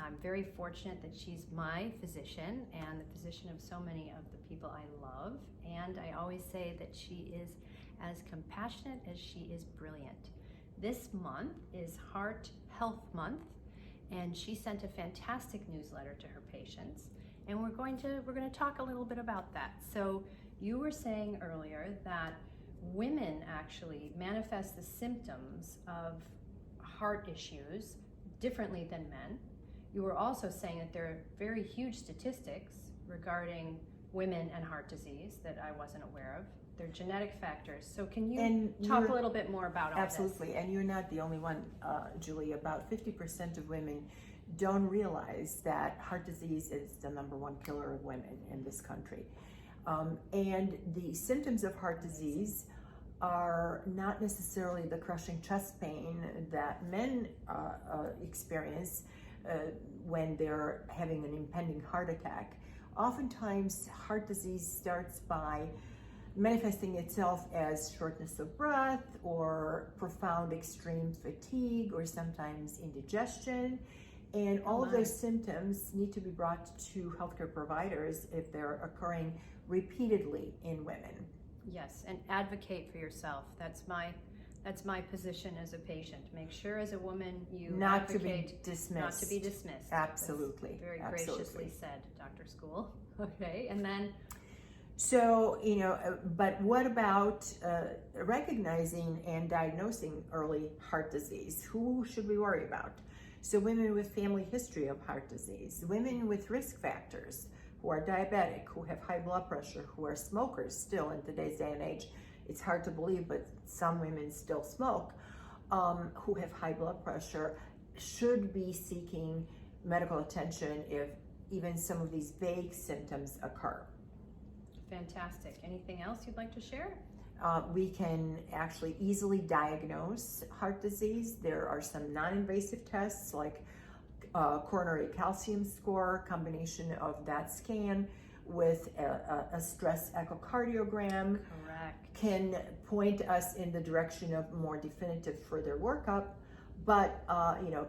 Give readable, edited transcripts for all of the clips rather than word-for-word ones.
I'm very fortunate that she's my physician and the physician of so many of the people I love. And I always say that she is as compassionate as she is brilliant. This month is Heart Health Month, and she sent a fantastic newsletter to her patients. And we're going to talk a little bit about that. So you were saying earlier that women actually manifest the symptoms of heart issues differently than men. You were also saying that there are very huge statistics regarding women and heart disease that I wasn't aware of. They're genetic factors. So can you talk a little bit more about all this? Absolutely, and you're not the only one, Julie. About 50% of women don't realize that heart disease is the #1 killer of women in this country. And the symptoms of heart disease are not necessarily the crushing chest pain that men experience when they're having an impending heart attack. Oftentimes, heart disease starts by manifesting itself as shortness of breath or profound extreme fatigue or sometimes indigestion. And all of those symptoms need to be brought to healthcare providers if they're occurring repeatedly in women. Yes, and advocate for yourself. That's my position as a patient. Make sure as a woman you not advocate to be dismissed. Not to be dismissed. Absolutely. That's very Absolutely. graciously said, Dr. Skul. Okay, and then so, but what about recognizing and diagnosing early heart disease? Who should we worry about? So women with family history of heart disease, women with risk factors, who are diabetic, who have high blood pressure, who are smokers still in today's day and age. It's hard to believe, but some women still smoke, who have high blood pressure, should be seeking medical attention if even some of these vague symptoms occur. Fantastic. Anything else you'd like to share? We can actually easily diagnose heart disease. There are some non-invasive tests like coronary calcium score, combination of that scan with a stress echocardiogram. Correct. Can point us in the direction of more definitive further workup. But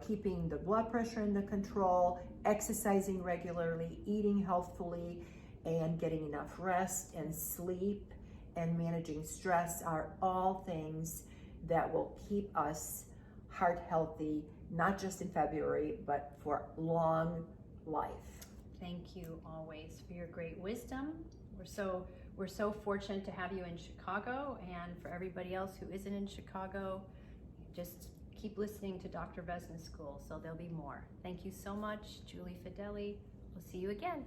keeping the blood pressure under control, exercising regularly, eating healthfully, and getting enough rest and sleep and managing stress are all things that will keep us heart healthy, not just in February, but for long life. Thank you always for your great wisdom. We're so fortunate to have you in Chicago, and for everybody else who isn't in Chicago, just keep listening to Dr. Vesna Skul, so there'll be more. Thank you so much, Julie Fideli. We'll see you again.